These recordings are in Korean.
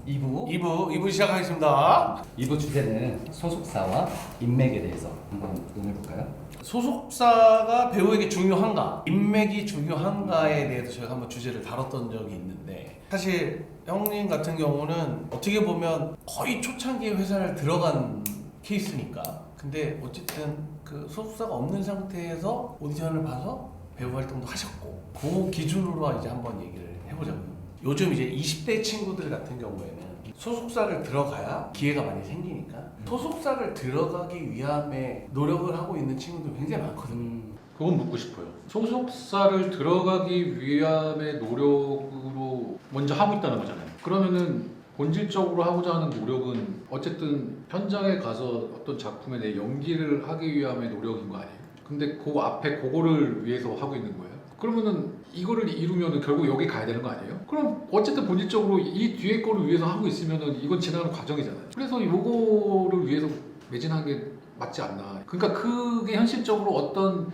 2부 시작하겠습니다. 2부 주제는 소속사와 인맥에 대해서 한번 논해볼까요? 소속사가 배우에게 중요한가, 인맥이 중요한가에 대해서 저희가 한번 주제를 다뤘던 적이 있는데, 사실 형님 같은 경우는 어떻게 보면 거의 초창기에 회사를 들어간 케이스니까, 근데 어쨌든 그 소속사가 없는 상태에서 오디션을 봐서 배우 활동도 하셨고, 그 기준으로 이제 한번 얘기를 해보자고요. 요즘 이제 20대 친구들 같은 경우에는 소속사를 들어가야 기회가 많이 생기니까 소속사를 들어가기 위함에 노력을 하고 있는 친구들 굉장히 많거든요. 그건 묻고 싶어요. 소속사를 들어가기 위함의 노력으로 먼저 하고 있다는 거잖아요. 그러면은 본질적으로 하고자 하는 노력은 어쨌든 현장에 가서 어떤 작품에 내 연기를 하기 위함의 노력인 거 아니에요? 근데 그 앞에 그거를 위해서 하고 있는 거예요. 그러면은 이거를 이루면은 결국 여기 가야 되는 거 아니에요? 그럼 어쨌든 본질적으로 이 뒤에 거를 위해서 하고 있으면은 이건 지나가는 과정이잖아요. 그래서 요거를 위해서 매진하는 게 맞지 않나. 그러니까 그게 현실적으로 어떤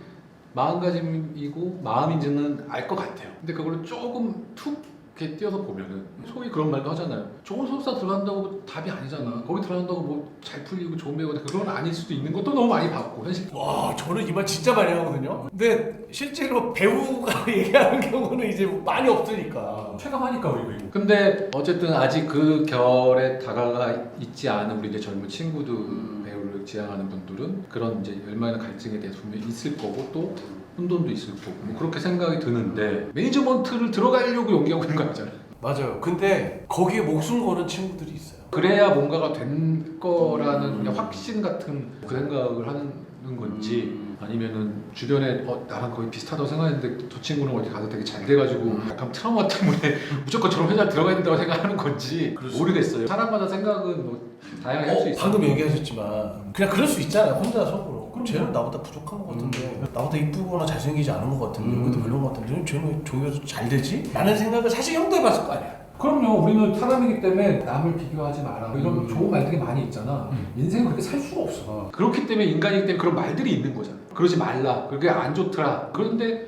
마음가짐이고 마음인지는 알 것 같아요. 근데 그거를 조금 툭 이렇게 띄어서 보면은 소위 그런 말도 하잖아요. 좋은 소속사 들어간다고 답이 아니잖아. 거기 들어간다고 뭐 잘 풀리고 좋은 배우가 돼. 그건 아닐 수도 있는 것도 너무 많이 봤고 현실. 와, 저는 이 말 진짜 많이 하거든요. 근데 실제로 배우가 얘기하는 경우는 이제 많이 없으니까. 체감하니까 우리. 근데 어쨌든 아직 그 결에 다가가 있지 않은 우리 이제 젊은 친구들 배우를 지향하는 분들은 그런 이제 열망이나 갈증에 대해서 분명히 있을 거고 또 혼돈도 있을 거고 뭐 그렇게 생각이 드는데 매니지먼트를 들어가려고 연기하고 있는 거 아니잖아요. 맞아요. 근데 거기에 목숨 거는 친구들이 있어요. 그래야 뭔가가 된 거라는 그냥 확신 같은 그 생각을 하는 건지 아니면은 주변에 나랑 거의 비슷하다고 생각했는데 저 친구는 어디 가서 되게 잘 돼가지고 약간 트라우마 때문에 무조건 저런 회사를 들어가야 된다고 생각하는 건지 모르겠어요. 사람마다 생각은 뭐 다양하게 할 수 있어요. 방금 얘기하셨지만 그냥 그럴 수 있잖아요. 혼자 속으로. 그럼 쟤는 나보다 부족한 것 같은데 나보다 이쁘거나 잘생기지 않은 것 같은데 이것도 별론 것 같은데 쟤는 저기서 잘 되지? 라는 생각을 사실 형도 해봤을 거 아니야. 그럼요. 우리는 사람이기 때문에 남을 비교하지 마라. 이런 좋은 말들이 많이 있잖아. 인생은 그렇게 살 수가 없어. 그렇기 때문에 인간이기 때문에 그런 말들이 있는 거잖아요. 그러지 말라. 그게 안 좋더라. 그런데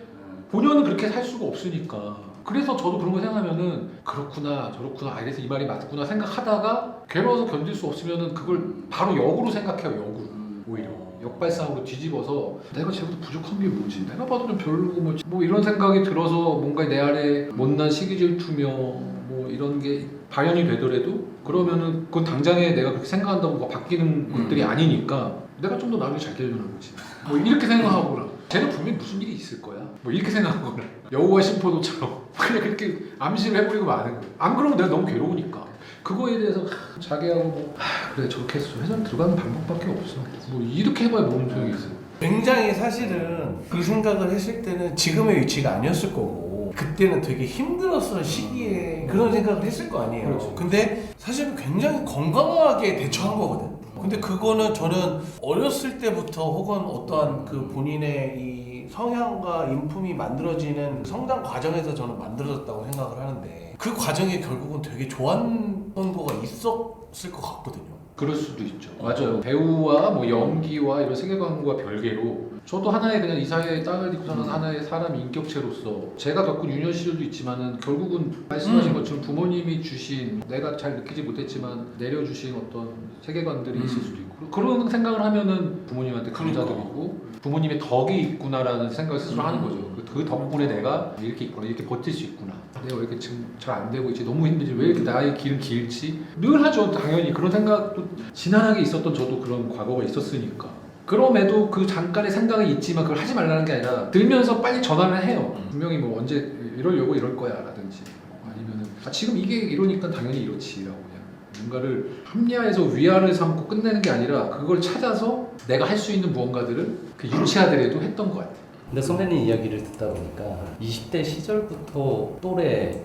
본연은 그렇게 살 수가 없으니까. 그래서 저도 그런 거 생각하면은 그렇구나 저렇구나 이래서 이 말이 맞구나 생각하다가 괴로워서 견딜 수 없으면은 그걸 바로 역으로 생각해요. 역으로. 오히려. 역발상으로 뒤집어서 내가 쟤보다 부족한 게 뭐지? 내가 봐도 좀 별로고 뭐 이런 생각이 들어서 뭔가 내 아래 못난 시기 질투며 뭐 이런 게 발현이 되더라도 그러면은 그건 당장에 내가 그렇게 생각한다고 뭐가 바뀌는 것들이 아니니까 내가 좀 더 나를 잘 되려는 거지. 뭐 이렇게 생각하거나 쟤는 분명히 무슨 일이 있을 거야. 뭐 이렇게 생각하거나 여우와 심포도처럼 그냥 그렇게 암시를 해버리고 마는 거야. 안 그러면 내가 너무 괴로우니까. 그거에 대해서 자기하고 뭐 그래 저렇게 해서 회사를 들어가는 방법밖에 없어. 뭐 이렇게 해봐야 뭔 소용이 있어요. 굉장히 사실은 그 생각을 했을 때는 지금의 위치가 아니었을 거고 그때는 되게 힘들었을 시기에 그런 생각을 했을 거 아니에요. 그렇죠. 근데 사실은 굉장히 건강하게 대처한 거거든. 근데 그거는 저는 어렸을 때부터 혹은 어떠한 그 본인의 이 성향과 인품이 만들어지는 성장 과정에서 저는 만들어졌다고 생각을 하는데 그 과정에 결국은 되게 좋았던 거가 있었을 것 같거든요. 그럴 수도 있죠. 맞아요. 배우와 뭐 연기와 이런 세계관과 별개로 저도 하나의 그냥 이 사회에 땅을 딛고 사는 하나의 사람 인격체로서 제가 겪은 유년 시절도 있지만은 결국은 말씀하신 것처럼 부모님이 주신 내가 잘 느끼지 못했지만 내려주신 어떤 세계관들이 있을 수도 있고 그런 생각을 하면은 부모님한테 감사드리고 부모님의 덕이 있구나라는 생각을 스스로 하는 거죠. 그 덕분에 내가 이렇게 있구나 이렇게 버틸 수 있구나 내가 왜 이렇게 지금 잘 안 되고 있지 너무 힘들지 왜 이렇게 나의 길은 길지 늘 하죠. 당연히 그런 생각도 지난하게 있었던 저도 그런 과거가 있었으니까 그럼에도 그 잠깐의 생각이 있지만 그걸 하지 말라는 게 아니라 들면서 빨리 전환을 해요. 분명히 뭐 언제 이러려고 이럴 거야 라든지 아니면은 지금 이게 이러니까 당연히 이렇지라고 그냥 뭔가를 합리화해서 위화를 삼고 끝내는 게 아니라 그걸 찾아서 내가 할 수 있는 무언가들을 그 유치하더라도 했던 것 같아요. 근데 선배님 이야기를 듣다 보니까 20대 시절부터 또래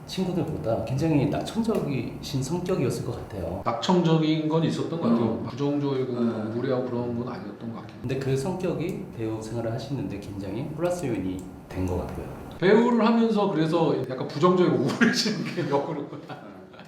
친구들보다 굉장히 낙천적이신 성격이었을 것 같아요. 낙천적인 건 있었던 것 같아요. 부정적이고 무례하고 그런 건 아니었던 것 같아요. 근데 그 성격이 배우 생활을 하시는데 굉장히 플러스 요인이 된 것 같고요. 배우를 하면서 그래서 약간 부정적이고 우울해지는 게 역으로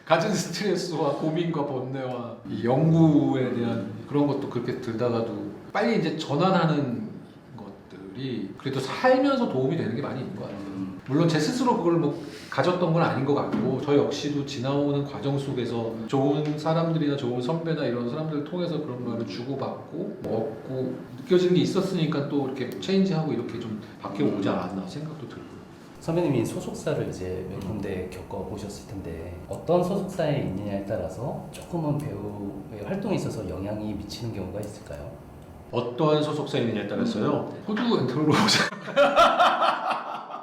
가진 스트레스와 고민과 번뇌와 이 연구에 대한 그런 것도 그렇게 들다가도 빨리 이제 전환하는 것들이 그래도 살면서 도움이 되는 게 많이 있는 것 같아요. 물론 제 스스로 그걸 뭐 가졌던 건 아닌 것 같고 저 역시도 지나오는 과정 속에서 좋은 사람들이나 좋은 선배나 이런 사람들을 통해서 그런 말을 주고받고 얻고 느껴지는 게 있었으니까 또 이렇게 체인지하고 이렇게 좀 바뀌어 오지 않았나 생각도 들고. 선배님이 소속사를 이제 몇 군데 겪어보셨을 텐데 어떤 소속사에 있느냐에 따라서 조금은 배우의 활동에 있어서 영향이 미치는 경우가 있을까요? 어떠한 소속사에 있느냐에 따라서요. 호주 엔터로 보자.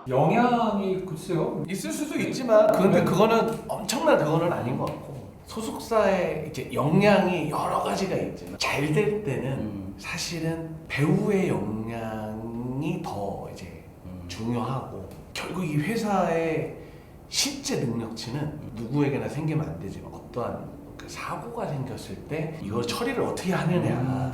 영향이 글쎄요. 있을 수도 있지만 근데 그거는 엄청난 그거는 아닌 것 같고 소속사의 이제 영향이 여러 가지가 있지만 잘 될 때는 사실은 배우의 영향이 더 이제 중요하고 결국 이 회사의 실제 능력치는 누구에게나 생기면 안 되지만 어떠한 그 사고가 생겼을 때 이걸 처리를 어떻게 하느냐가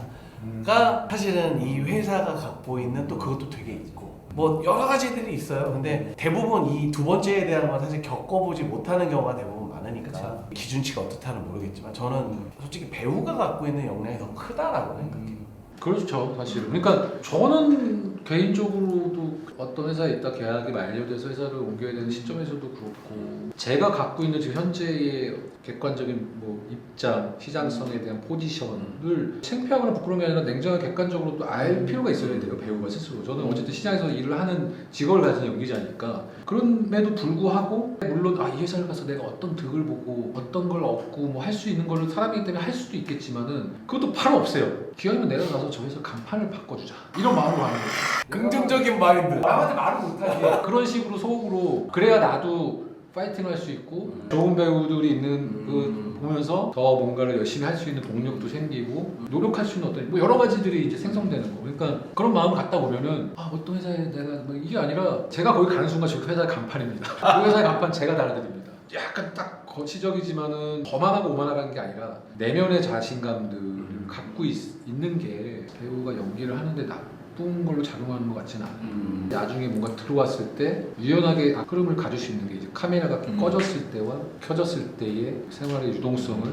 사실은 이 회사가 갖고 있는 또 그것도 되게 있고 뭐 여러 가지들이 있어요. 근데 대부분 이 두 번째에 대한 건 사실 겪어보지 못하는 경우가 대부분 많으니까 기준치가 어떻다는 모르겠지만 저는 솔직히 배우가 갖고 있는 영향이 더 크다라고 생각해요. 그렇죠, 사실은. 그러니까 저는 개인적으로도 어떤 회사에 있다 계약이 만료돼서 회사를 옮겨야 되는 시점에서도 그렇고 제가 갖고 있는 지금 현재의 객관적인 뭐 입장, 시장성에 대한 포지션을 창피하거나 부끄러운 게 아니라 냉정하게 객관적으로 또 알 필요가 있어야 돼요, 배우가 스스로. 저는 어쨌든 시장에서 일을 하는 직업을 가진 연기자니까 그럼에도 불구하고 물론 이 회사를 가서 내가 어떤 득을 보고 어떤 걸 얻고 뭐 할 수 있는 거를 사람이기 때문에 할 수도 있겠지만은 그것도 바로 없어요. 기왕이면 내가 가서 저 회사 간판을 바꿔주자 이런 마음으로 가는 거죠. 긍정적인 마인드. 남한테 말을 못하지. 그런 식으로 속으로 그래야 나도 파이팅을 할 수 있고 좋은 배우들이 있는 그 보면서 더 뭔가를 열심히 할 수 있는 동력도 생기고 노력할 수 있는 어떤 뭐 여러 가지들이 이제 생성되는 거. 그러니까 그런 마음을 갖다 보면은 어떤 회사에 내가 뭐 이게 아니라 제가 거기 가는 순간 저 회사의 간판입니다. 그 회사의 간판 제가 달아드립니다. 약간 딱 거치적이지만은 거만하고 오만하라는 게 아니라 내면의 자신감들을 갖고 있는 게 배우가 연기를 하는데 나쁜 걸로 작용하는 것 같지는 않아요. 나중에 뭔가 들어왔을 때 유연하게 흐름을 가질 수 있는 게 이제 카메라가 꺼졌을 때와 켜졌을 때의 생활의 유동성을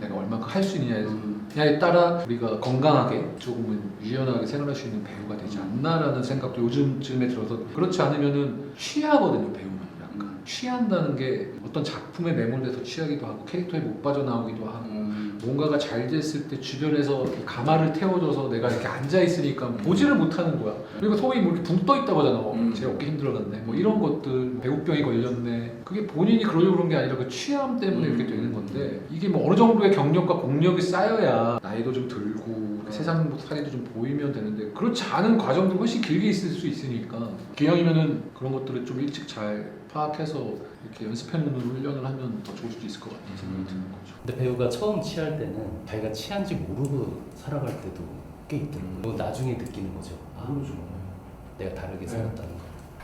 내가 얼마큼 할 수 있느냐에 따라 우리가 건강하게 조금은 유연하게 생활할 수 있는 배우가 되지 않나라는 생각도 요즘쯤에 들어서 그렇지 않으면은 취하거든요, 배우는. 약간 취한다는 게 어떤 작품에 매몰돼서 취하기도 하고 캐릭터에 못 빠져나오기도 하고 뭔가가 잘 됐을 때 주변에서 가마를 태워줘서 내가 이렇게 앉아있으니까 보지를 못하는 거야. 그리고 소위 뭐 이렇게 붕 떠있다고 하잖아. 제 어깨 힘들어졌네. 뭐 이런 것들, 배우병이 걸렸네. 그게 본인이 그러려고 그런 게 아니라 그 취함 때문에 이렇게 되는 건데 이게 뭐 어느 정도의 경력과 공력이 쌓여야 나이도 좀 들고 세상 살이도 좀 보이면 되는데 그렇지 않은 과정도 훨씬 길게 있을 수 있으니까 기왕이면은 그런 것들을 좀 일찍 잘 파악해서 이렇게 연습해놓는 훈련을 하면 더 좋을 수도 있을 것 같다는 생각이 드는 거죠. 근데 배우가 처음 취할 때는 자기가 취한지 모르고 살아갈 때도 꽤 있더라고요. 나중에 느끼는 거죠. 내가 다르게 살았다는 거.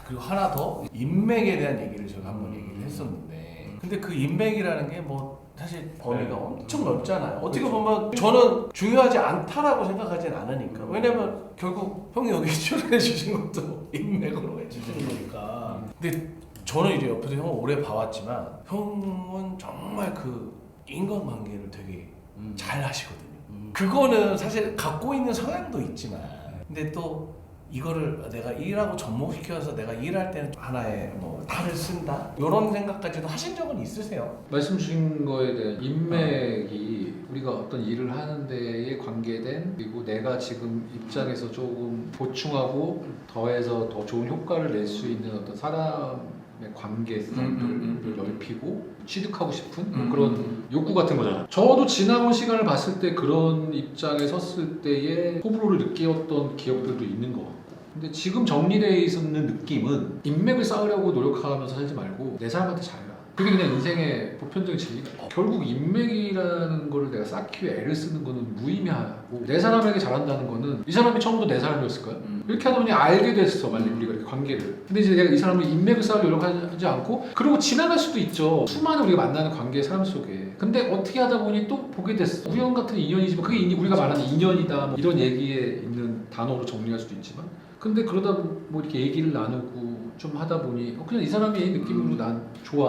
그리고 하나 더 인맥에 대한 얘기를 제가 한번 얘기를 했었는데 근데 그 인맥이라는 게 뭐 사실 범위가 엄청 넓잖아요. 어떻게 보면 저는 중요하지 않다라고 생각하진 않으니까. 왜냐면 결국 형이 여기 출연해 주신 것도 인맥으로 해주시는 거니까. 근데 저는 이제 옆에서 형을 오래 봐왔지만 형은 정말 그 인간관계를 되게 잘 하시거든요. 그거는 사실 갖고 있는 성향도 있지만 근데 또 이거를 내가 일하고 접목시켜서 내가 일할 때는 하나의 뭐 탈을 쓴다? 이런 생각까지도 하신 적은 있으세요? 말씀 주신 거에 대한 인맥이 우리가 어떤 일을 하는 데에 관계된 그리고 내가 지금 입장에서 조금 보충하고 더해서 더 좋은 효과를 낼 수 있는 어떤 사람의 관계성들을 넓히고 취득하고 싶은 그런 욕구 같은 거잖아요. 저도 지나온 시간을 봤을 때 그런 입장에 섰을 때의 호불호를 느끼었던 기억들도 있는 것 같고 근데 지금 정리되어 있는 느낌은 인맥을 쌓으려고 노력하면서 살지 말고 내 사람한테 잘해라. 그게 그냥 인생의 보편적인 진리가 결국 인맥이라는 거를 내가 쌓기 위해 애를 쓰는 거는 무의미하고 내 사람에게 잘한다는 거는 이 사람이 처음부터 내 사람이었을까요? 이렇게 하다 보니 알게 됐어 만약 우리가 이렇게 관계를 근데 이제 내가 이 사람을 인맥을 쌓으려고 노력하지 않고 그러고 지나갈 수도 있죠. 수많은 우리가 만나는 관계의 사람 속에 근데 어떻게 하다 보니 또 보게 됐어. 우연 같은 인연이지만 그게 우리가 말하는 인연이다 뭐 이런 얘기에 있는 단어로 정리할 수도 있지만 근데 그러다 뭐 이렇게 얘기를 나누고 좀 하다 보니 그냥 이 사람이 느낌으로 난 좋은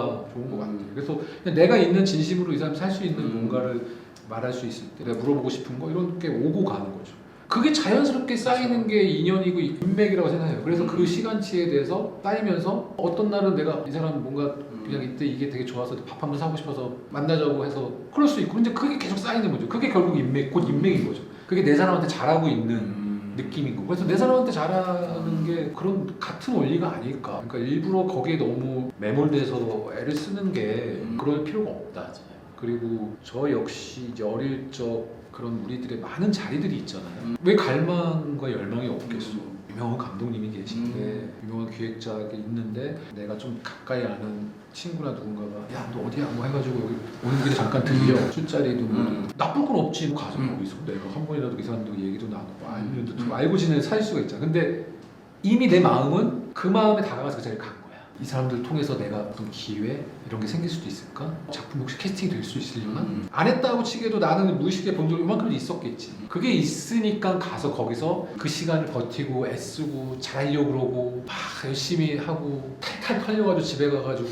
것 같아. 그래서 그냥 내가 있는 진심으로 이 사람이 살 수 있는 뭔가를 말할 수 있을 때 내가 물어보고 싶은 거 이런 게 오고 가는 거죠. 그게 자연스럽게 쌓이는 게 인연이고 인맥이라고 생각해요. 그래서 그 시간치에 대해서 쌓이면서 어떤 날은 내가 이 사람 뭔가 그냥 이때 이게 되게 좋아서 밥 한번 사고 싶어서 만나자고 해서 그럴 수 있고, 근데 그게 계속 쌓이는 거죠. 그게 결국 인맥, 곧 인맥인 거죠. 그게 내 사람한테 잘하고 있는 느낌인 거고. 그래서 내 사람한테 잘하는 게 그런 같은 원리가 아닐까. 그러니까 일부러 거기에 너무 매몰돼서 애를 쓰는 게 그럴 필요가 없다. 그리고 저 역시 이제 어릴 적 그런 우리들의 많은 자리들이 있잖아요. 왜 갈망과 열망이 없겠어? 유명한 감독님이 계신데 유명한 기획자가 있는데 내가 좀 가까이 아는 친구나 누군가가 야 너 어디야 뭐 해가지고 여기 오는 길에 잠깐 들려 술자리도 뭐 나쁠 건 없지 뭐 가서 거기서 내가 한 번이라도 이 사람들 얘기도 나누고 알면도 좀 알고 지내는 살 수가 있잖아. 근데 이미 내 마음은 그 마음에 다가가서 그 자리에 간 거야. 이 사람들 통해서 내가 어떤 기회 이런 게 생길 수도 있을까? 작품 혹시 캐스팅이 될 수 있으려나? 안 했다고 치게도 나는 무의식에 본 적이 이만큼 있었겠지. 그게 있으니까 가서 거기서 그 시간을 버티고 애쓰고 잘하려고 그러고 막 열심히 하고 탈탈 털려가지고 집에 가가지고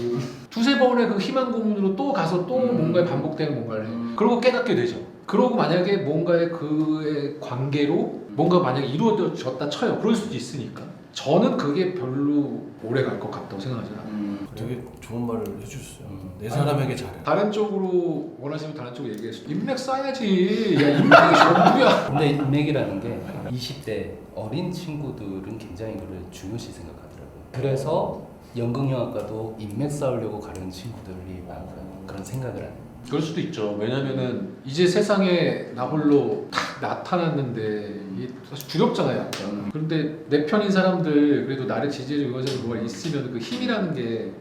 두세 번의 그 희망 고문으로 또 가서 또 뭔가에 반복되는 뭔가를 해. 그러고 깨닫게 되죠. 그러고 만약에 뭔가의 그의 관계로 뭔가 만약에 이루어졌다 쳐요. 그럴 수도 있으니까. 저는 그게 별로 오래 갈 것 같다고 생각하지 않아요. 되게 좋은 말을 해주셨어요. 내 사람에게 잘해. 다른 쪽으로 원하시면 다른 쪽으로 얘기해서 인맥 쌓아야지. 야 인맥이 전부야. 근데 인맥이라는 게 20대 어린 친구들은 굉장히 그걸 중요시 생각하더라고요. 그래서 연극영화과도 인맥 쌓으려고 가려는 친구들이 많고요. 그런 생각을 하는. 그럴 수도 있죠. 왜냐면은 이제 세상에 나 홀로 탁 나타났는데 이게 사실 두렵잖아요, 약간. 그런데 내 편인 사람들 그래도 나를 지지해주고 이거저거 뭐가 있으면 그 힘이라는 게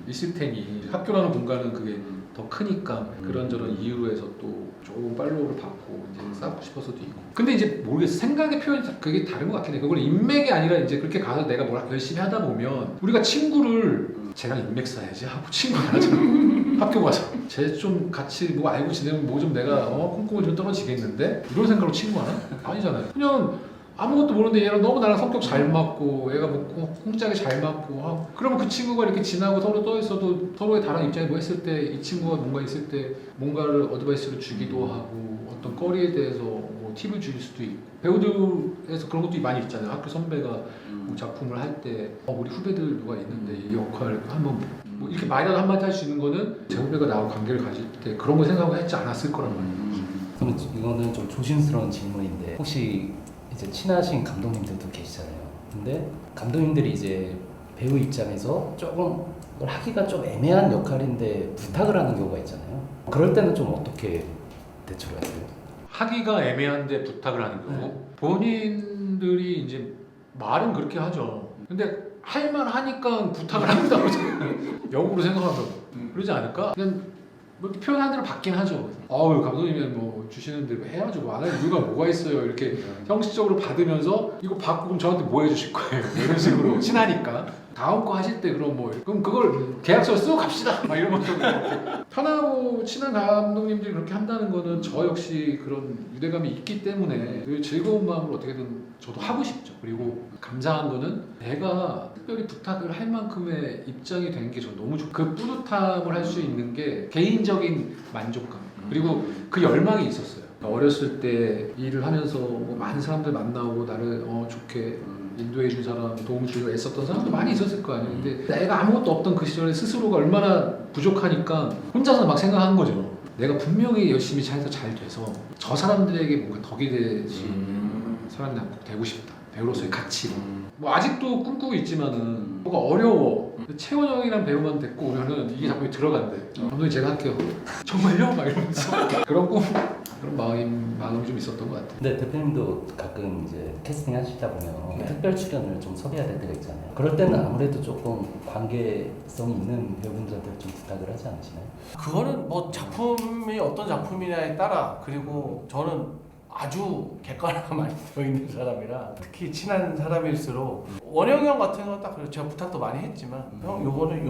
있을 테니 학교라는 공간은 그게 더 크니까 그런저런 이유로 해서 또 조금 팔로우를 받고 이제 쌓고 싶어서도 있고. 근데 이제 모르겠어. 생각의 표현이 그게 다른 것 같긴 해. 그걸 인맥이 아니라 이제 그렇게 가서 내가 뭘 열심히 하다 보면 우리가 친구를 쟤랑 인맥 쌓아야지 하고 친구 안 하잖아. 학교 가서 쟤 좀 같이 뭐 알고 지내면 뭐 좀 내가 콩콩을 좀 떨어지겠는데 이런 생각으로 친구 하나? 아니잖아요. 그냥 아무것도 모르는데 얘랑 너무 나랑 성격 잘 맞고 얘가 뭐 콩짝이 잘 맞고 하고 그러면 그 친구가 이렇게 지나고 서로 떠 있어도 서로의 다른 입장에 뭐 했을 때 이 친구가 뭔가 있을 때 뭔가를 어드바이스를 주기도 하고 어떤 거리에 대해서 뭐 팁을 줄 수도 있고 배우들에서 그런 것도 많이 있잖아요. 학교 선배가 뭐 작품을 할 때 우리 후배들 누가 있는데 이 역할 한번 뭐 이렇게 말이라도 한마디 할 수 있는 거는 제 후배가 나하고 관계를 가질 때 그런 걸 생각을 했지 않았을 거란 말이에요. 그럼 이거는 좀 조심스러운 질문인데 혹시 이제 친하신 감독님들도 계시잖아요. 근데 감독님들이 이제 배우 입장에서 조금 그걸 하기가 좀 애매한 역할인데 부탁을 하는 경우가 있잖아요. 그럴 때는 좀 어떻게 대처를 하세요? 하기가 애매한데 부탁을 하는 경우 본인들이 이제 말은 그렇게 하죠. 근데 할만 하니까 부탁을 한다고 역으로 생각하면 그러지 않을까? 그냥 뭐 이렇게 표현한 대로 받긴 하죠. 아우 감독님이 뭐 주시는데 뭐 해야죠. 뭐 안 할 이유가 뭐가 있어요. 이렇게 형식적으로 받으면서 이거 받고 그럼 저한테 뭐 해주실 거예요. 이런 식으로 친하니까. 다음 거 하실 때 그럼 뭐 그럼 그걸 계약서 쓰고 갑시다. 막 이런 것도 편하고 친한 감독님들이 그렇게 한다는 거는 저 역시 그런 유대감이 있기 때문에 그 즐거운 마음으로 어떻게든 저도 하고 싶죠. 그리고 감사한 거는 내가 특별히 부탁을 할 만큼의 입장이 된 게 저 너무 좋고 그 뿌듯함을 할 수 있는 게 개인적인 만족감 그리고 그 열망이 있었어요. 어렸을 때 일을 하면서 뭐 많은 사람들 만나고 나를 좋게 인도해 준 사람, 도움 주려고 애썼던 사람도 많이 있었을 거 아니에요. 근데 내가 아무것도 없던 그 시절에 스스로가 얼마나 부족하니까 혼자서 막 생각한 거죠. 내가 분명히 열심히 잘해서 잘 돼서 저 사람들에게 뭔가 덕이 될 수 있는 사람이 난 꼭 되고 싶다. 배우로서의 가치로. 뭐 아직도 꿈꾸고 있지만은 뭐가 어려워. 채원 형이란 배우만 데리고 오면은 이게 자꾸 들어간대. 감독님 제가 할게요. 정말요? 막 이러면서 그런 꿈, 그런 마음이 좀 있었던 것 같아요. 근데 대표님도 가끔 이제 캐스팅 하시다 보면 특별 출연을 좀 섭외해야 될 때가 있잖아요. 그럴 때는 아무래도 조금 관계성 있는 배우분들한테 좀 부탁을 하지 않으시나요? 그거는 뭐 작품이 어떤 작품이냐에 따라 그리고 저는 아주 객관화가 많이 되어 있는 사람이라 특히 친한 사람일수록 원영이 형 같은 경우는 딱 그래요. 제가 부탁도 많이 했지만 형 요거는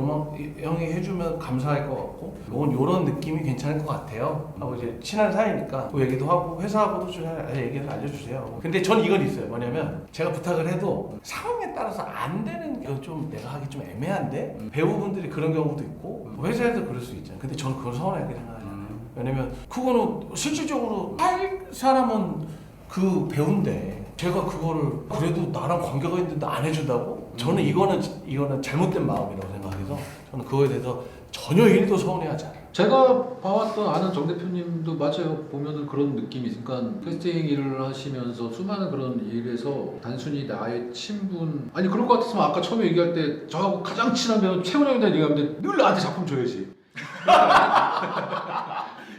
형이 해주면 감사할 것 같고 요건 요런 느낌이 괜찮을 것 같아요 하고 이제 친한 사이니까 그 얘기도 하고 회사하고도 좀 얘기해서 알려주세요. 근데 전 이건 있어요. 뭐냐면 제가 부탁을 해도 상황에 따라서 안 되는 이건 좀 내가 하기 좀 애매한데 배우분들이 그런 경우도 있고 회사에서 그럴 수 있잖아요. 근데 저는 그걸 서운하게 생각해요. 왜냐면 그거는 실질적으로 할 사람은 그 배우인데 제가 그거를 그래도 나랑 관계가 있는데 안 해준다고? 저는 이거는 잘못된 마음이라고 생각해서 저는 그거에 대해서 전혀 1도 서운해하지 않아요. 제가 봐왔던 아는 정 대표님도 맞아요. 보면은 그런 느낌이 있으니까 캐스팅 일을 하시면서 수많은 그런 일에서 단순히 나의 친분 아니 그럴 것 같았으면 아까 처음에 얘기할 때 저하고 가장 친한 배우 최훈 형이다 얘기하는데 늘 나한테 작품 줘야지.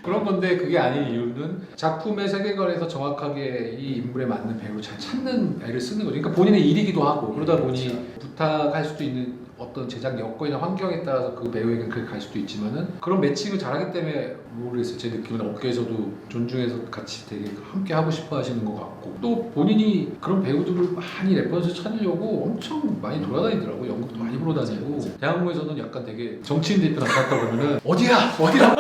그런 건데 그게 아닌 이유는 작품의 세계관에서 정확하게 이 인물에 맞는 배우를 잘 찾는 애를 쓰는 거죠. 그러니까 본인의 일이기도 하고 그러다 보니 부탁할 수도 있는 어떤 제작 여건이나 환경에 따라서 그 배우에게는 그렇게 갈 수도 있지만은 그런 매칭을 잘하기 때문에 모르겠어요. 제 느낌은 업계에서도 존중해서 같이 되게 함께 하고 싶어 하시는 것 같고 또 본인이 그런 배우들을 많이 레퍼런스 찾으려고 엄청 많이 돌아다니더라고요. 연극도 많이 보러 다니고 대한민국에서는 약간 되게 정치인 대표 나타났다 그러면은 어디야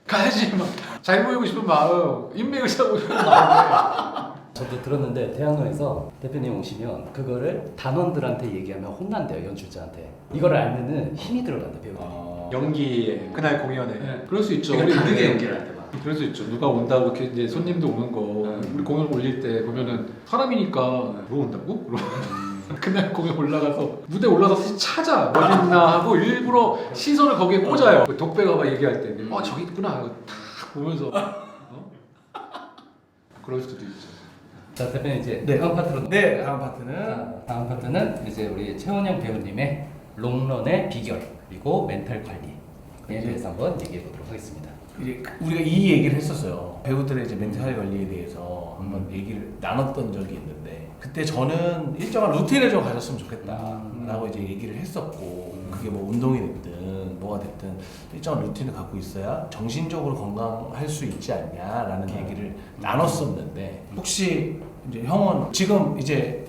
가야지 막 잘 보이고 싶은 마음 인맥을 쌓고 싶은 마음에 저도 들었는데 대학로에서 대표님 오시면 그거를 단원들한테 얘기하면 혼난대요, 연출자한테. 이거를 알면은 힘이 들어간다, 배우들이. 연기에 그날 공연에 네. 그럴 수 있죠. 그러니까 우리 다르게 그게 연기를 할 때 막. 그럴 수 있죠. 누가 온다고 이렇게 이제 손님도 오는 거 우리 공연 올릴 때 보면은 사람이니까 물어온다고? 그날 공연 올라가서 무대 올라가서 찾아 어딨나 하고 일부러 시선을 거기에 꽂아요. 독배가 막 얘기할 때 저기 있구나 탁 보면서 그럴 수도 있죠. 자, 대표님 이제 네. 다음 파트로 네, 다음 파트는 자, 다음 파트는 이제 우리 최원영 배우님의 롱런의 비결 그리고 멘탈 관리에 대해서 한번 얘기해 보도록 하겠습니다. 이제 우리가 이 얘기를 했었어요. 배우들의 이제 멘탈 관리에 대해서 한번 얘기를 나눴던 적이 있는데 그때 저는 일정한 루틴을 좀 가졌으면 좋겠다라고 이제 얘기를 했었고 그게 뭐 운동이 됐든 뭐가 됐든 일정한 루틴을 갖고 있어야 정신적으로 건강할 수 있지 않냐라는 얘기를 나눴었는데 혹시 이제 형은 지금 이제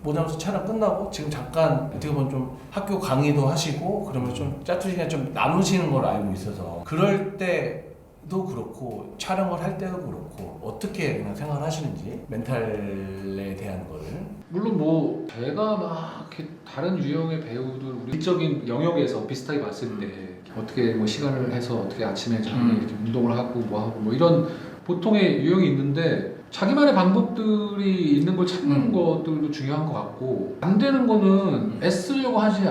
모자무스 촬영 끝나고 지금 잠깐 어떻게 보면 좀 학교 강의도 하시고 그러면 좀 짜투리 시간 좀 나누시는 걸 알고 있어서 그럴 때도 그렇고 촬영을 할 때도 그렇고 어떻게 그냥 생각을 하시는지 멘탈에 대한 거를 물론 뭐 제가 막 이렇게 다른 유형의 배우들 우리 일적인 영역에서 비슷하게 봤을 때 어떻게 뭐 시간을 해서 어떻게 아침에 저녁에 이렇게 운동을 하고 뭐 하고 뭐 이런 보통의 유형이 있는데 자기만의 방법들이 있는 걸 찾는 것들도 중요한 것 같고 안 되는 거는 애쓰려고 하지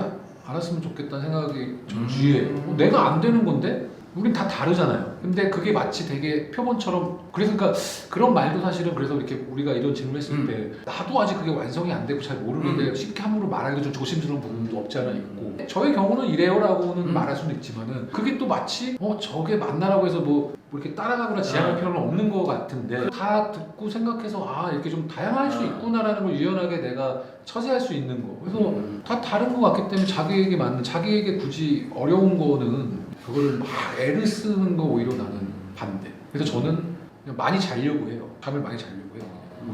않았으면 좋겠다는 생각이 좀 주의해요. 내가 안 되는 건데 우린 다 다르잖아요. 근데 그게 마치 되게 표본처럼 그래서 그러니까 그런 말도 사실은 그래서 이렇게 우리가 이런 질문을 했을 때 나도 아직 그게 완성이 안 되고 잘 모르는데 쉽게 함부로 말하기도 좀 조심스러운 부분도 없지 않아 있고 저의 경우는 이래요라고는 말할 수는 있지만은 그게 또 마치 저게 맞나라고 해서 뭐 이렇게 따라가거나 지향할 필요는 없는 것 같은데 다 듣고 생각해서 이렇게 좀 다양할 수 있구나라는 걸 유연하게 내가 처리할 수 있는 거 그래서 다 다른 것 같기 때문에 자기에게 맞는 자기에게 굳이 어려운 거는 그거를 막 애를 쓰는 거 오히려 나는 반대. 그래서 저는 그냥 많이 자려고 해요. 잠을 많이 자려고 해요.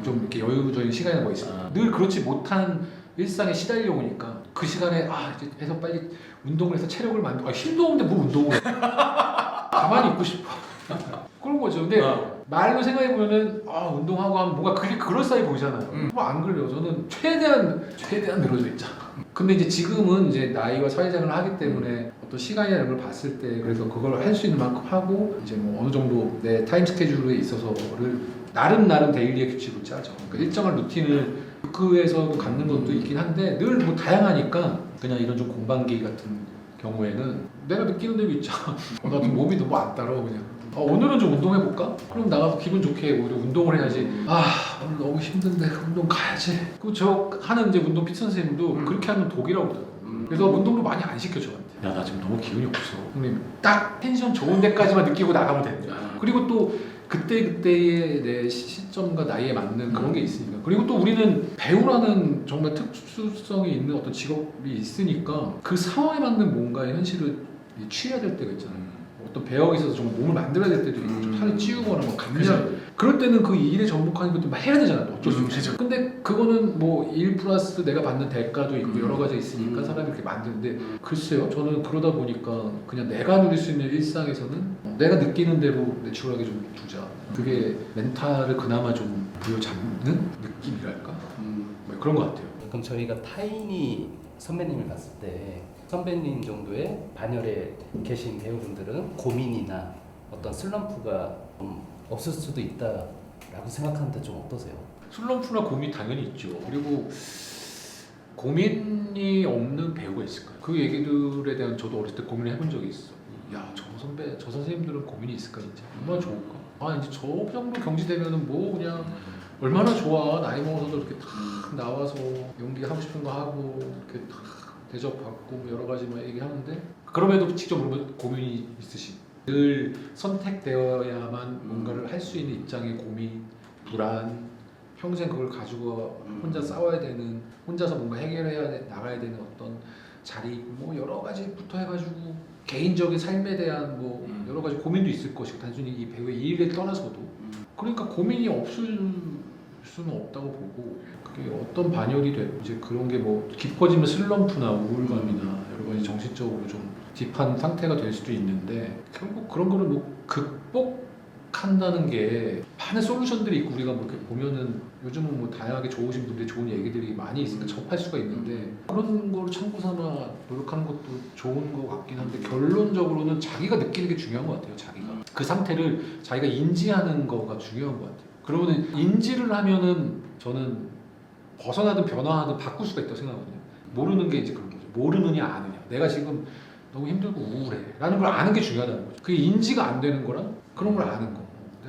좀 이렇게 여유적인 시간이 뭐 있으면 늘 그렇지 못한 일상에 시달려 오니까 그 시간에 이제 해서 빨리 운동을 해서 체력을 만들고 힘도 없는데 뭘 운동을 해. 가만히 있고 싶어. 그런 거죠. 근데 말로 생각해 보면은 운동하고 하면 뭔가 그게 그럴싸해 보이잖아요. 뭐 안 그래요. 저는 최대한 늘어져 있잖아. 근데 이제 지금은 이제 나이와 사회생활을 하기 때문에 어떤 시간이나 이런 걸 봤을 때 그래서 그걸 할 수 있는 만큼 하고 이제 뭐 어느 정도 내 타임 스케줄에 있어서를 나름 데일리의 규칙을 짜죠. 그러니까 일정한 루틴을 그에서도 갖는 것도 있긴 한데 늘 뭐 다양하니까 그냥 이런 좀 공방기 같은 경우에는 내가 느끼는 대로 있잖아. 나 좀 몸이 너무 안 따라 그냥. 오늘은 좀 운동해볼까? 그럼 나가서 기분 좋게 오히려 운동을 해야지. 오늘 너무 힘든데 운동 가야지. 저 하는 이제 운동 PT 선생님도 그렇게 하면 독이라고 그러더라고요. 그래서 운동도 많이 안 시켜 저한테. 야, 나 지금 너무 기운이 없어. 형님, 딱 텐션 좋은 데까지만 느끼고 나가면 된다. 그리고 또 그때의 내 시점과 나이에 맞는 그런 게 있으니까. 그리고 또 우리는 배우라는 정말 특수성이 있는 어떤 직업이 있으니까 그 상황에 맞는 뭔가의 현실을 취해야 될 때가 있잖아요. 어떤 배역에 있어서 좀 몸을 만들어야 될 때도 있고 좀 살을 찌우거나 뭐 감량 그럴 때는 그 일에 접목하는 것도 막 해야 되잖아. 어쩔 수 없이. 근데 그거는 뭐 일 플러스 내가 받는 대가도 있고 여러 가지 있으니까 사람이 그렇게 만드는데 글쎄요. 저는 그러다 보니까 그냥 내가 누릴 수 있는 일상에서는 내가 느끼는 대로 내추럴하게 좀 두자. 그게 멘탈을 그나마 좀 부여잡는 느낌이랄까? 뭐 그런 것 같아요. 그럼 저희가 타이니 선배님을 봤을 때 선배님 정도의 반열에 계신 배우분들은 고민이나 어떤 슬럼프가 좀 없을 수도 있다라고 라고 생각하는데 좀 어떠세요? 슬럼프나 고민 당연히 있죠. 그리고 고민이 없는 배우가 있을까요? 그 얘기들에 대한 저도 어렸을 때 고민을 해본 적이 있어. 야, 저 선배, 저 선생님들은 고민이 있을까 진짜? 얼마나 좋을까? 아, 이제 저 정도 경지되면은 뭐 그냥 얼마나 좋아. 나이 먹어서도 이렇게 탁 나와서 연기하고 싶은 거 하고 이렇게 탁 대접받고 여러 가지 막 얘기하는데 그럼에도 직접 물으면 고민이 있으시. 늘 선택되어야만 뭔가를 할 수 있는 입장의 고민, 불안, 평생 그걸 가지고 혼자 싸워야 되는, 혼자서 뭔가 나가야 되는 어떤 자리, 뭐 여러 가지부터 해가지고 개인적인 삶에 대한 뭐 여러 가지 고민도 있을 것이고 단순히 이 배우의 일을 떠나서도 그러니까 고민이 없을 수는 없다고 보고 그게 어떤 반열이 되고 이제 그런 게 뭐 깊어지면 슬럼프나 우울감이나 여러 가지 정신적으로 좀 딥한 상태가 될 수도 있는데 결국 그런 거를 뭐 극복한다는 게 많은 솔루션들이 있고 우리가 뭐 이렇게 보면은 요즘은 뭐 다양하게 좋으신 분들이 좋은 얘기들이 많이 있으니까 접할 수가 있는데 그런 걸 참고 삼아 노력하는 것도 좋은 것 같긴 한데 결론적으로는 자기가 느끼는 게 중요한 것 같아요. 자기가 그 상태를 자기가 인지하는 거가 중요한 것 같아요. 그러면 인지를 하면은 저는 벗어나든 변화하든 바꿀 수가 있다고 생각하거든요. 모르는 게 이제 그런 거죠. 모르느냐 아느냐. 내가 지금 너무 힘들고 우울해 라는 걸 아는 게 중요하다는 거죠. 그게 인지가 안 되는 거랑 그런 걸 아는 거.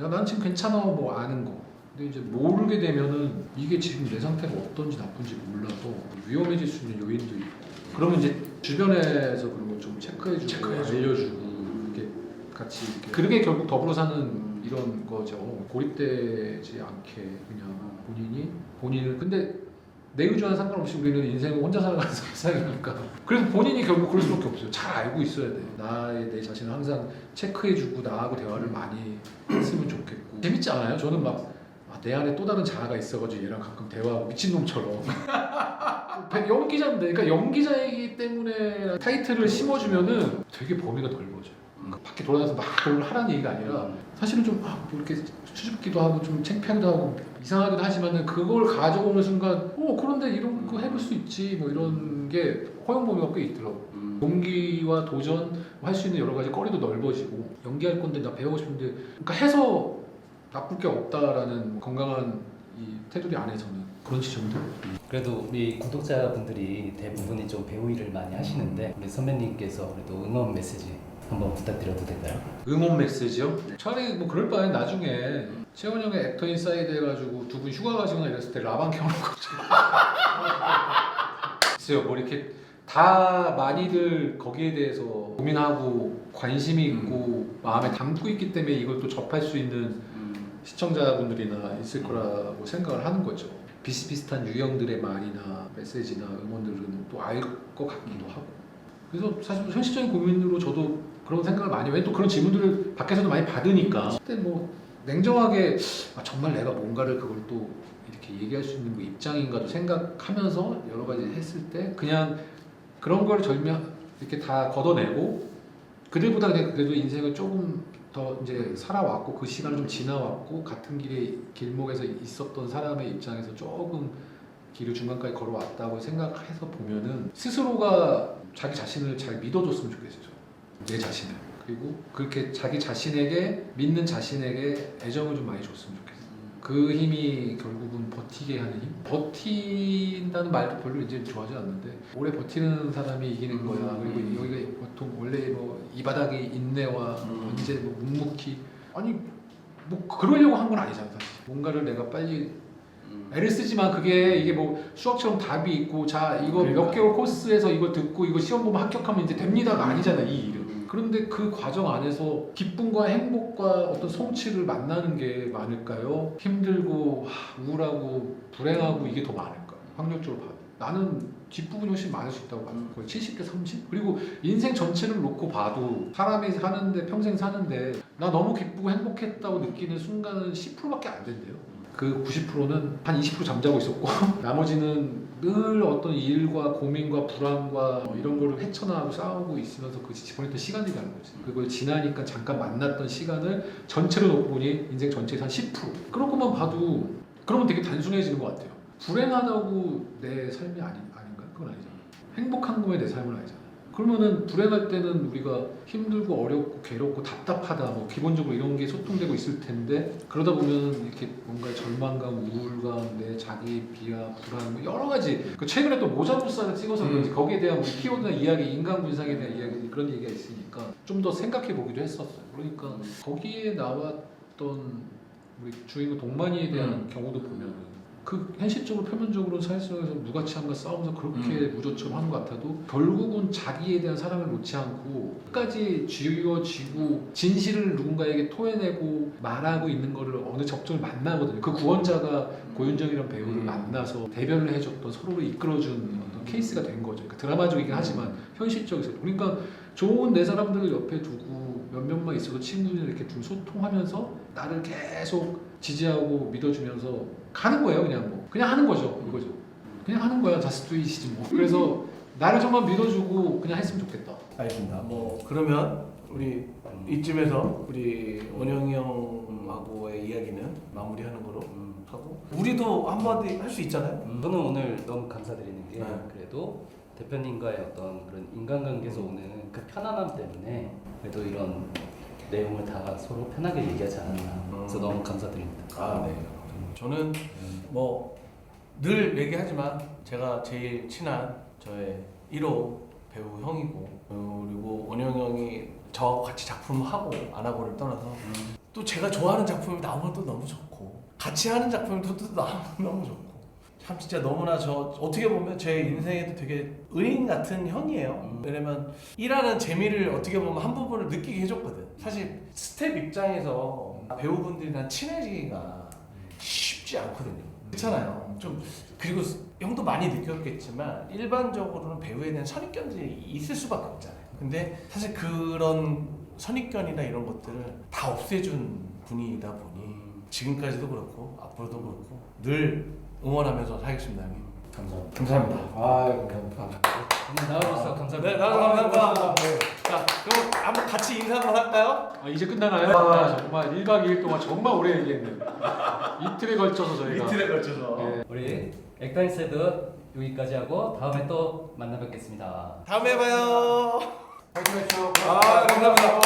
난 지금 괜찮아 뭐 아는 거. 근데 이제 모르게 되면은 이게 지금 내 상태가 어떤지 나쁜지 몰라서 위험해질 수 있는 요인도 있고 그러면 이제 주변에서 그런 거 좀 체크해주고 알려주고 이렇게 같이 이렇게 그게 결국 더불어 사는 이런 거죠. 고립되지 않게 그냥 본인을 근데 내 의지와는 상관없이 우리는 인생을 혼자 살아가는 세상이니까 그래서 본인이 결국 그럴 수밖에 없어요. 잘 알고 있어야 돼. 내 자신을 항상 체크해주고 나하고 대화를 많이 했으면 좋겠고 재밌지 않아요? 저는 막 내 안에 또 다른 자아가 있어가지고 얘랑 가끔 대화하고 미친놈처럼 연기자인데 그러니까 연기자이기 때문에 타이틀을 심어주면은 되게 범위가 넓어져요. 그러니까 밖에 돌아다녀서 막 그걸 하라는 얘기가 아니라 사실은 좀 뭐 이렇게 수줍기도 하고 좀 창피하기도 하고 이상하기도 하지만은 그걸 가져오는 순간 그런데 이런 거 해볼 수 있지 뭐 이런 게 허용 범위가 꽤 있더라고. 용기와 도전 할 수 있는 여러 가지 거리도 넓어지고 연기할 건데 나 배우고 싶은데 그러니까 해서 나쁠 게 없다라는 건강한 이 테두리 안에서는 그런 지점들. 그래도 우리 구독자분들이 대부분이 좀 배우 일을 많이 하시는데 우리 선배님께서 그래도 응원 메시지 한번 부탁드려도 될까요? 응원 메시지요? 차라리 뭐 그럴 바엔 나중에 채원 형의 액터 인사이드 해가지고 두 분 휴가 가시거나 이랬을 때 라방 켜놓고 글쎄요 뭐 이렇게 다 많이들 거기에 대해서 고민하고 관심이 있고 마음에 담고 있기 때문에 이걸 또 접할 수 있는 시청자분들이나 있을 거라고 생각을 하는 거죠. 비슷비슷한 유형들의 말이나 메시지나 응원들은 또 알 것 같기도 하고 그래서 사실 현실적인 고민으로 저도 그런 생각을 많이 해요. 또 그런 질문들을 밖에서도 많이 받으니까 그때 뭐 냉정하게 정말 내가 뭔가를 그걸 또 이렇게 얘기할 수 있는 뭐 입장인가도 생각하면서 여러 가지 했을 때 그냥 그런 걸 이렇게 다 걷어내고 그들보다 그래도 인생을 조금 더 이제 살아왔고 그 시간을 좀 지나왔고 같은 길목에서 있었던 사람의 입장에서 조금 길을 중간까지 걸어왔다고 생각해서 보면은 스스로가 자기 자신을 잘 믿어줬으면 좋겠어요. 내 자신을. 그리고 그렇게 자기 자신에게 믿는 자신에게 애정을 좀 많이 줬으면 좋겠어요. 그 힘이 결국은 버티게 하는 힘? 버틴다는 말도 별로 이제 좋아하지 않는데 오래 버티는 사람이 이기는 거야. 그리고 여기가 보통 원래 뭐 이 바닥의 인내와 언제 뭐 묵묵히 아니 뭐 그러려고 한 건 아니잖아 사실. 뭔가를 내가 빨리 애를 쓰지만 이게 뭐 수학처럼 답이 있고 자 이거 몇 개월 코스에서 이거 듣고 이거 시험 보면 합격하면 이제 됩니다가 아니잖아 이 일은. 그런데 그 과정 안에서 기쁨과 행복과 어떤 성취를 만나는 게 많을까요? 힘들고 우울하고 불행하고 이게 더 많을까요? 확률적으로 봐도 나는 뒷부분이 훨씬 많을 수 있다고 봐요. 거의 70대 30? 그리고 인생 전체를 놓고 봐도 사람이 사는데 평생 사는데 나 너무 기쁘고 행복했다고 느끼는 순간은 10%밖에 안 된대요. 그 90%는 한 20% 잠자고 있었고 나머지는 늘 어떤 일과 고민과 불안과 이런 거를 헤쳐나가고 싸우고 있으면서 그 보냈던 시간이라는 거지. 그걸 지나니까 잠깐 만났던 시간을 전체로 놓고 보니 인생 전체에서 한 10%. 그런 것만 봐도 그러면 되게 단순해지는 것 같아요. 불행하다고 내 삶이 아닌가? 그건 아니잖아. 행복한 거에 내 삶은 아니잖아. 그러면은 불행할 때는 우리가 힘들고 어렵고 괴롭고 답답하다 뭐 기본적으로 이런 게 소통되고 있을 텐데 그러다 보면 이렇게 뭔가 절망감, 우울감, 내 자기 비하, 불안 뭐 여러 가지 그 최근에 또 모자부사를 찍어서 그런지 거기에 대한 우리 키워드나 이야기, 인간 분상에 대한 이야기 그런 얘기가 있으니까 좀 더 생각해 보기도 했었어요. 그러니까 거기에 나왔던 우리 주인공 동만이에 대한 경우도 보면 그 현실적으로 표면적으로 사회성에서 무가치함과 싸우면서 그렇게 무조처럼 하는 것 같아도 결국은 자기에 대한 사랑을 놓지 않고 끝까지 쥐어쥐고 진실을 누군가에게 토해내고 말하고 있는 거를 어느 적절히 만나거든요. 그 구원자가 고윤정이라는 배우를 만나서 대변을 해줬던 서로를 이끌어준 어떤 케이스가 된 거죠. 그러니까 드라마적이긴 하지만 현실적이죠. 그러니까 좋은 내 사람들을 옆에 두고 몇 명만 있어도 친구들 이렇게 좀 소통하면서 나를 계속 지지하고 믿어주면서 가는 거예요. 그냥 뭐 그냥 하는 거죠. 이거죠. 그냥 하는 거야. 자스 두잇이지 뭐. 그래서 나를 정말 믿어주고 그냥 했으면 좋겠다. 알겠습니다. 뭐 그러면 우리 이쯤에서 우리 원영이 형하고의 이야기는 마무리하는 거로 하고 우리도 한마디 할 수 있잖아요. 저는 오늘 너무 감사드리는 게 네. 그래도 대표님과의 어떤 그런 인간관계에서 오는 그 편안함 때문에 그래도 이런 내용을 다 서로 편하게 얘기하지 않았나. 그래서 너무 감사드립니다. 아, 네. 저는 뭐 늘 얘기하지만 제가 제일 친한 저의 1호 배우 형이고 그리고 원영 형이 저하고 같이 작품하고 안 하고를 떠나서 또 제가 좋아하는 작품이 나오면 또 너무 좋고 같이 하는 작품이 또 나오면 너무 좋고 참 진짜 너무나 저 어떻게 보면 제 인생에도 되게 은인 같은 형이에요. 왜냐면 일하는 재미를 어떻게 보면 한 부분을 느끼게 해줬거든. 사실 스텝 입장에서 배우분들이랑 친해지기가 쉽지 않거든요. 그렇잖아요. 좀 그리고 형도 많이 느꼈겠지만 일반적으로는 배우에 대한 선입견들이 있을 수밖에 없잖아요. 근데 사실 그런 선입견이나 이런 것들을 다 없애준 분이다 보니 지금까지도 그렇고 앞으로도 그렇고 늘 응원하면서 살겠습니다. 형님. 감사합니다. 감사합니다. 아, 감사합니다. 오늘 나와주셔서 감사합니다. 네, 감사합니다. 자, 그럼 한번 같이 인사 한번 할까요? 아, 이제 끝나나요? 아, 정말 1박 2일 동안 정말 오래 얘기했네. 이틀에 걸쳐서 저희가 이틀에 걸쳐서. 예. 우리 액타인사이드 여기까지 하고 다음에 또 만나 뵙겠습니다. 다음에 봐요. 화이팅 하십시오. 아, 감사합니다.